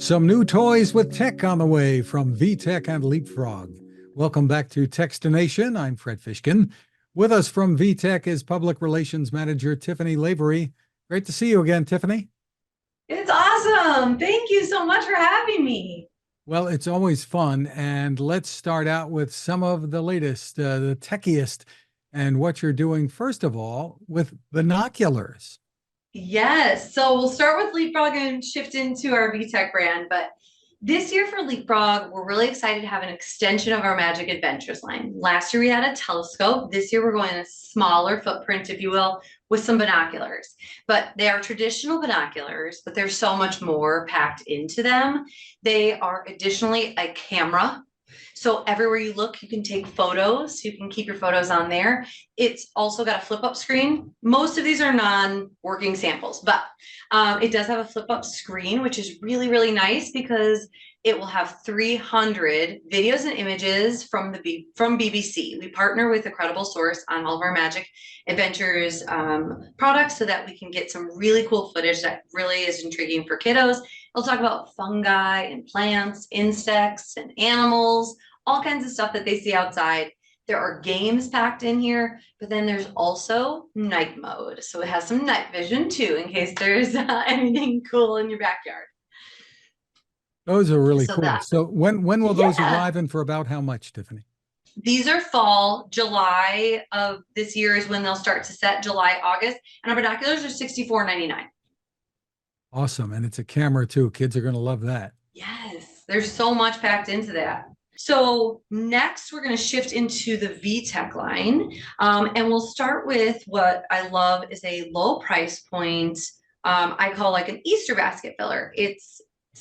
Some new toys with tech on the way from VTech and Leap Frog. Welcome back to Techstination. I'm Fred Fishkin. With us from VTech is Public Relations Manager Tiffany Lavery. Great to see you again, Tiffany. It's awesome. Thank you so much for having me. Well, it's always fun. And let's start out with some of the latest, the techiest, and what you're doing, first of all, with binoculars. Yes. So we'll start with Leapfrog and shift into our VTech brand. But this year for Leapfrog, we're really excited to have an extension of our Magic Adventures line. Last year we had a telescope. This year we're going a smaller footprint, if you will, with some binoculars. But they are traditional binoculars, but there's so much more packed into them. They are additionally a camera. So everywhere you look, you can take photos. You can keep your photos on there. It's also got a flip-up screen. Most of these are non-working samples, but it does have a flip-up screen, which is really, really nice because it will have 300 videos and images from BBC. We partner with a credible source on all of our Magic Adventures products so that we can get some really cool footage that really is intriguing for kiddos. It'll talk about fungi and plants, insects and animals, all kinds of stuff that they see outside. There are games packed in here, but then there's also night mode. So it has some night vision too, in case there's anything cool in your backyard. Those are really So cool. that, So when will those yeah, arrive and for about how much, Tiffany? these are fall. July of this year is when they'll start to set, July, August. And our binoculars are $64.99. Awesome. And it's a camera too. Kids are going to love that. Yes, there's so much packed into that. So next we're going to shift into the VTech line, and we'll start with what I love is a low price point. I call like an Easter basket filler.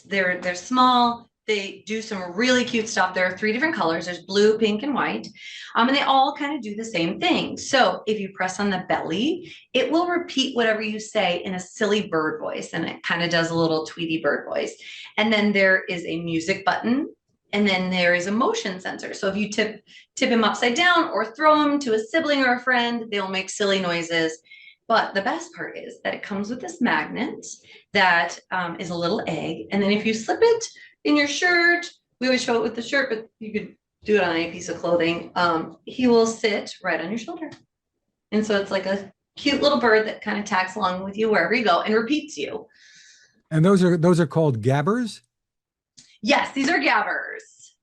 They're small. They do some really cute stuff. There are 3 different colors. There's blue, pink, and white. And they all kind of do the same thing. So if you press on the belly, it will repeat whatever you say in a silly bird voice. And it kind of does a little Tweety bird voice. And then there is a music button. And then there is a motion sensor. So if you tip him upside down or throw him to a sibling or a friend, they'll make silly noises. But the best part is that it comes with this magnet that is a little egg. And then if you slip it in your shirt, we always show it with the shirt, but you could do it on any piece of clothing. He will sit right on your shoulder. And so it's like a cute little bird that kind of tags along with you wherever you go and repeats you. And those are called Gabbers. Yes, these are Gabbers.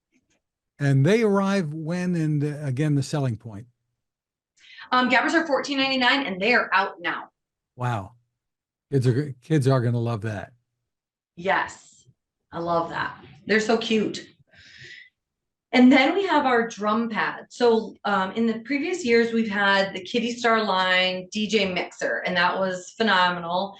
And they arrive when, and again, the selling point. Gabbers are $14.99 and they are out now. Wow. Kids are going to love that. Yes, I love that. They're so cute. And then we have our drum pad. So in the previous years, we've had the Kitty Star line DJ mixer, and that was phenomenal.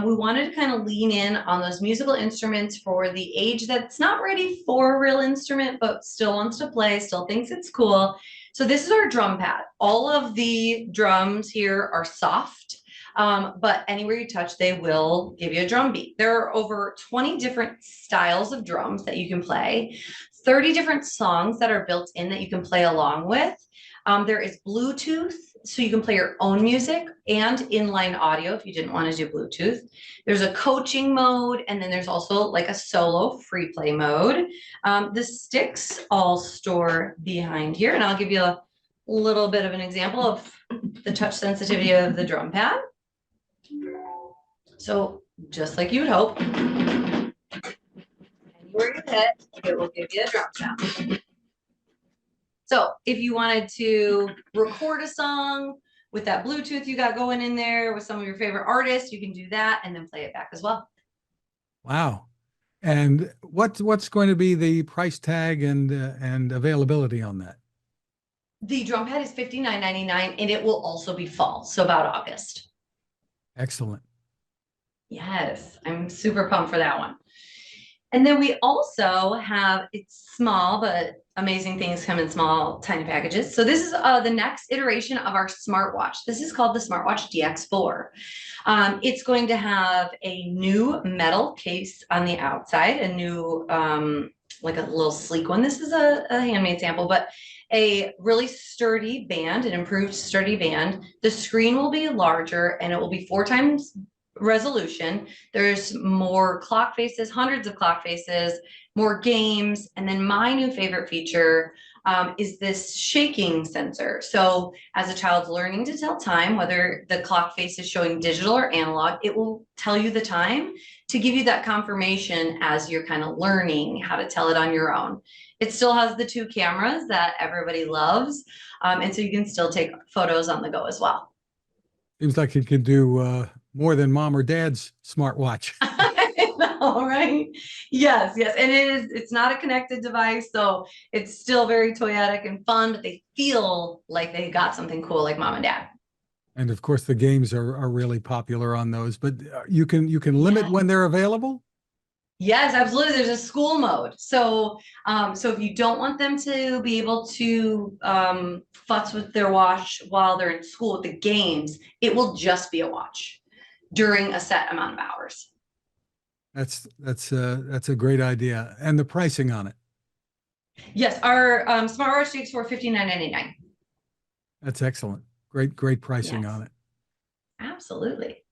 We wanted to kind of lean in on those musical instruments for the age that's not ready for a real instrument, but still wants to play, still thinks it's cool. So this is our drum pad. All of the drums here are soft. But anywhere you touch, they will give you a drum beat. There are over 20 different styles of drums that you can play, 30 different songs that are built in that you can play along with. There is Bluetooth, so you can play your own music and inline audio if you didn't want to do Bluetooth. There's a coaching mode, and then there's also like a solo free play mode. The sticks all store behind here, and I'll give you a little bit of an example of the touch sensitivity of the drum pad. So just like you would hope, anywhere you hit, it will give you a drum sound. So if you wanted to record a song with that Bluetooth you got going in there with some of your favorite artists, you can do that and then play it back as well. Wow. And what's going to be the price tag and availability on that? The drum pad is $59.99 and it will also be fall, so about August. Excellent. Yes, I'm super pumped for that one. And then we also have, it's small, but amazing things come in small, tiny packages. So this is the next iteration of our smartwatch. This is called the Smartwatch DX4. It's going to have a new metal case on the outside, a new, like a little sleek one. This is a handmade sample, but a really sturdy band, an improved sturdy band. The screen will be larger and it will be 4 times resolution. There's more clock faces, hundreds of clock faces, more games. And then my new favorite feature is this shaking sensor. So as a child's learning to tell time, whether the clock face is showing digital or analog, it will tell you the time to give you that confirmation as you're kind of learning how to tell it on your own. It still has the 2 cameras that everybody loves. And so you can still take photos on the go as well. Seems like it could do more than mom or dad's smartwatch. I know, right? Yes, yes. And it's not a connected device, so it's still very toyetic and fun, but they feel like they got something cool like mom and dad. And of course, the games are really popular on those, but you can limit when they're available. Yes, absolutely. There's a school mode. So if you don't want them to be able to futz with their watch while they're in school with the games, it will just be a watch during a set amount of hours. That's a great idea. And the pricing on it. Yes, our smartwatch takes for $59.99. That's excellent. Great pricing Yes. on it. Absolutely.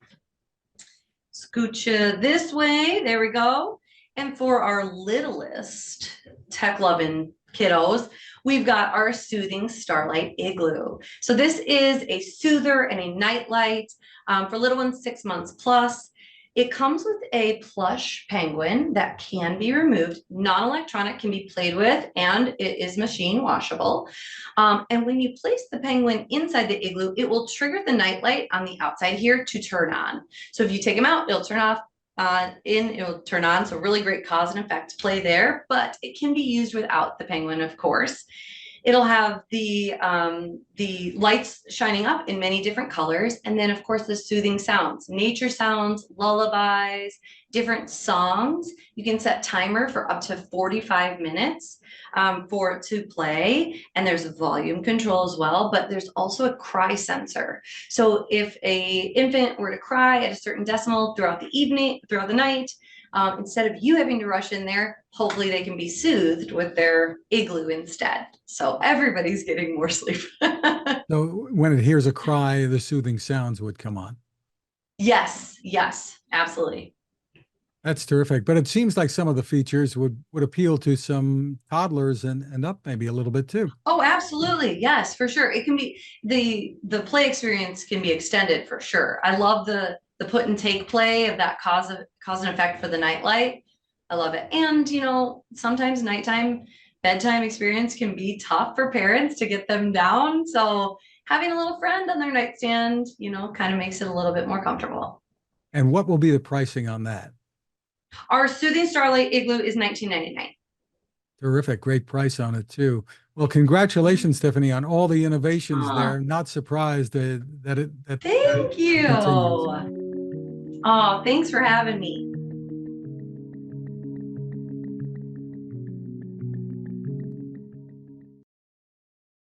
Scooch this way. There we go. And for our littlest tech loving kiddos, we've got our Soothing Starlight Igloo. So this is a soother and a nightlight for little ones 6 months plus. It comes with a plush penguin that can be removed, non-electronic, can be played with, and it is machine washable. And when you place the penguin inside the igloo, it will trigger the nightlight on the outside here to turn on. So if you take them out, it'll turn off, it'll turn on. So really great cause and effect play there, but it can be used without the penguin, of course. It'll have the lights shining up in many different colors. And then of course the soothing sounds, nature sounds, lullabies, different songs. You can set timer for up to 45 minutes for it to play. And there's a volume control as well, but there's also a cry sensor. So if a infant were to cry at a certain decimal throughout the evening, throughout the night, instead of you having to rush in there, hopefully they can be soothed with their igloo instead. So everybody's getting more sleep. So when it hears a cry, the soothing sounds would come on. Yes, yes, absolutely. That's terrific. But it seems like some of the features would appeal to some toddlers and up maybe a little bit too. Oh, absolutely. Yes, for sure. It can be the play experience can be extended for sure. I love the put and take play of that cause and effect for the nightlight. I love it. And sometimes nighttime bedtime experience can be tough for parents to get them down. So having a little friend on their nightstand, kind of makes it a little bit more comfortable. And what will be the pricing on that? Our Soothing Starlight Igloo is $19.99. Terrific. Great price on it too. Well, congratulations, Tiffany, on all the innovations there. Not surprised that Thank you. continues. Oh, thanks for having me.